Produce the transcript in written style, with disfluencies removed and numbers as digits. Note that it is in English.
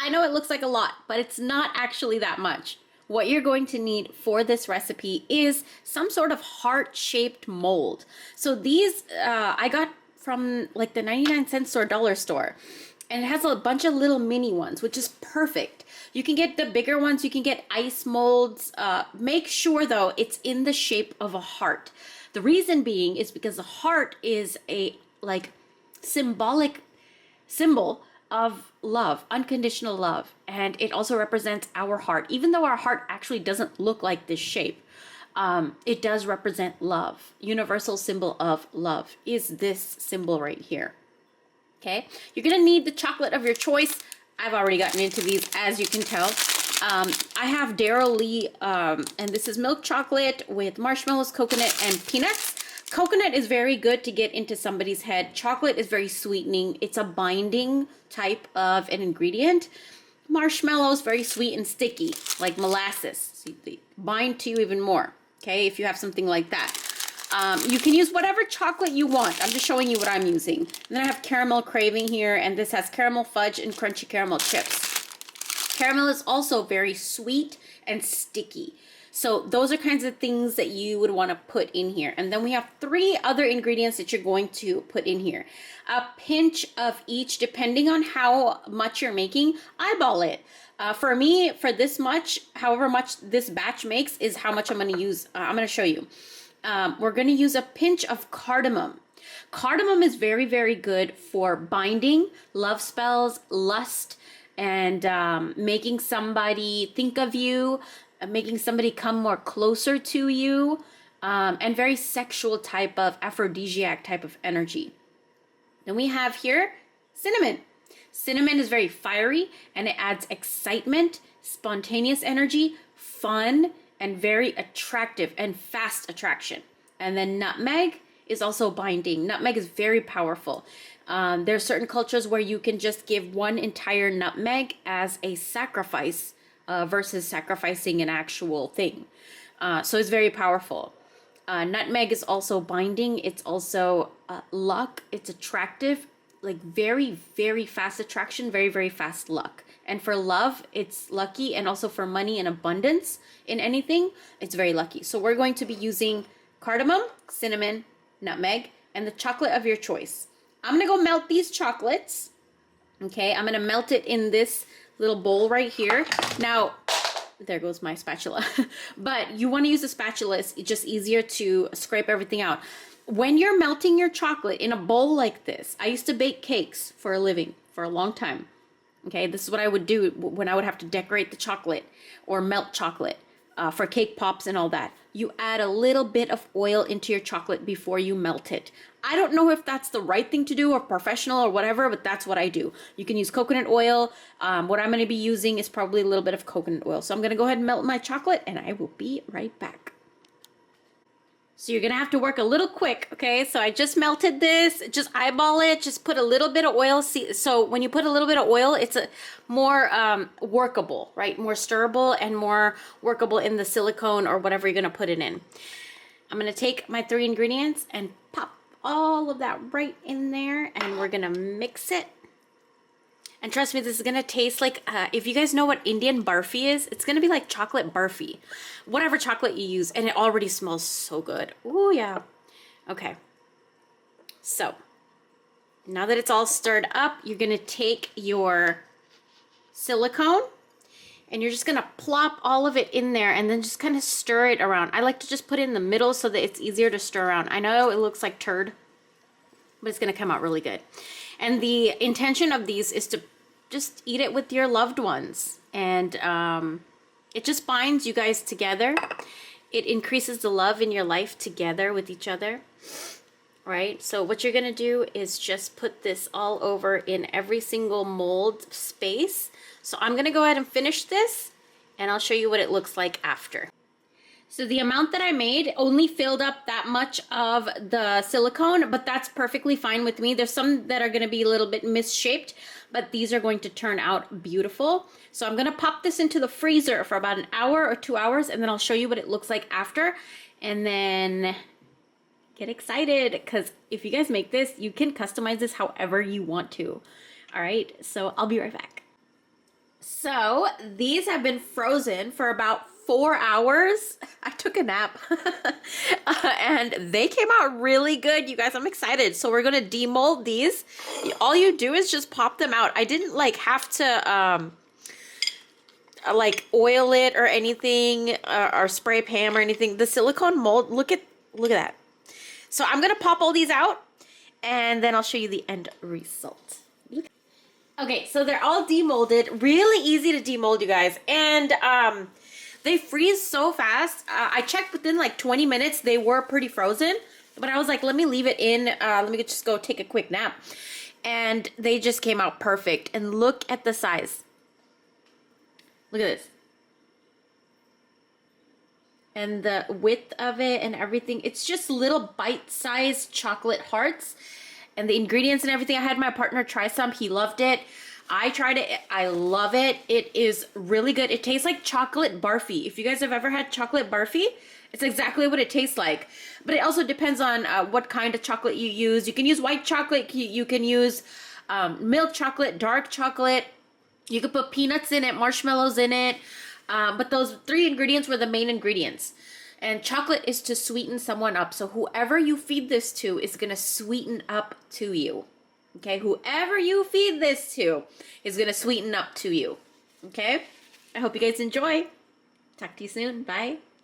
I know it looks like a lot, but it's not actually that much. What you're going to need for this recipe is some sort of heart-shaped mold. So these I got from like the 99 cent store, dollar store. And it has a bunch of little mini ones, which is perfect. You can get the bigger ones, you can get ice molds. Make sure though, it's in the shape of a heart. The reason being is because the heart is a like symbolic symbol of love, unconditional love. And it also represents our heart. Even though our heart actually doesn't look like this shape, it does represent love. Universal symbol of love is this symbol right here. Okay, you're gonna need the chocolate of your choice. I've already gotten into these, as you can tell. I have Daryl Lee, and this is milk chocolate with marshmallows, coconut, and peanuts. Coconut is very good to get into somebody's head. Chocolate is very sweetening. It's a binding type of an ingredient. Marshmallows, very sweet and sticky, like molasses. So they bind to you even more, okay, if you have something like that. You can use whatever chocolate you want. I'm just showing you what I'm using. And then I have caramel craving here, and this has caramel fudge and crunchy caramel chips. Caramel is also very sweet and sticky. So those are kinds of things that you would want to put in here. And then we have 3 other ingredients that you're going to put in here. A pinch of each, depending on how much you're making. Eyeball it. For me, for this much, however much this batch makes is how much I'm going to use. I'm going to show you. We're going to use a pinch of cardamom. Cardamom is very, very good for binding, love spells, lust, and making somebody think of you, making somebody come more closer to you, and very sexual type of aphrodisiac type of energy. Then we have here cinnamon. Cinnamon is very fiery and it adds excitement, spontaneous energy, fun, and very attractive and fast attraction. And then nutmeg is also binding. Nutmeg is very powerful. There are certain cultures where you can just give one entire nutmeg as a sacrifice versus sacrificing an actual thing. So it's very powerful. Nutmeg is also binding. It's also luck. It's attractive, like very, very fast attraction, very, very fast luck. And for love, it's lucky. And also for money and abundance in anything, it's very lucky. So we're going to be using cardamom, cinnamon, nutmeg, and the chocolate of your choice. I'm going to go melt these chocolates. Okay, I'm going to melt it in this little bowl right here. Now, there goes my spatula. But you want to use a spatula. It's just easier to scrape everything out. When you're melting your chocolate in a bowl like this, I used to bake cakes for a living for a long time. Okay, this is what I would do when I would have to decorate the chocolate or melt chocolate for cake pops and all that. You add a little bit of oil into your chocolate before you melt it. I don't know if that's the right thing to do or professional or whatever, but that's what I do. You can use coconut oil. What I'm going to be using is probably a little bit of coconut oil. So I'm going to go ahead and melt my chocolate and I will be right back. So you're going to have to work a little quick, okay? So I just melted this, just eyeball it, just put a little bit of oil. See, so when you put a little bit of oil, it's a more workable, right? More stirrable and more workable in the silicone or whatever you're going to put it in. I'm going to take my 3 ingredients and pop all of that right in there, and we're going to mix it. And trust me, this is going to taste like, if you guys know what Indian barfi is, it's going to be like chocolate barfi. Whatever chocolate you use, and it already smells so good. Ooh, yeah. Okay. So, now that it's all stirred up, you're going to take your silicone, and you're just going to plop all of it in there, and then just kind of stir it around. I like to just put it in the middle so that it's easier to stir around. I know it looks like turd, but it's going to come out really good. And the intention of these is to just eat it with your loved ones. And it just binds you guys together. It increases the love in your life together with each other. Right? So what you're going to do is just put this all over in every single mold space. So I'm going to go ahead and finish this, and I'll show you what it looks like after. So the amount that I made only filled up that much of the silicone, but that's perfectly fine with me. There's some that are going to be a little bit misshaped, but these are going to turn out beautiful. So I'm going to pop this into the freezer for about an hour or 2 hours, and then I'll show you what it looks like after. And then get excited, because if you guys make this, you can customize this however you want to. All right, so I'll be right back. So these have been frozen for about 4 hours. I took a nap and they came out really good, you guys. I'm excited. So we're gonna demold these. All you do is just pop them out. I didn't like have to like oil it or anything, or spray pan or anything. The silicone mold, look at that. So I'm gonna pop all these out and then I'll show you the end result. Okay, so they're all demolded. Really easy to demold, you guys. And they freeze so fast. I checked within like 20 minutes. They were pretty frozen. But I was like, let me leave it in. Let me just go take a quick nap. And they just came out perfect. And look at the size. Look at this. And the width of it and everything. It's just little bite-sized chocolate hearts. And the ingredients and everything. I had my partner try some. He loved it. I tried it. I love it. It is really good. It tastes like chocolate barfi. If you guys have ever had chocolate barfi, it's exactly what it tastes like. But it also depends on what kind of chocolate you use. You can use white chocolate. You can use milk chocolate, dark chocolate. You could put peanuts in it, marshmallows in it. But those 3 ingredients were the main ingredients. And chocolate is to sweeten someone up. So whoever you feed this to is going to sweeten up to you. Okay? Whoever you feed this to is going to sweeten up to you. Okay? I hope you guys enjoy. Talk to you soon. Bye.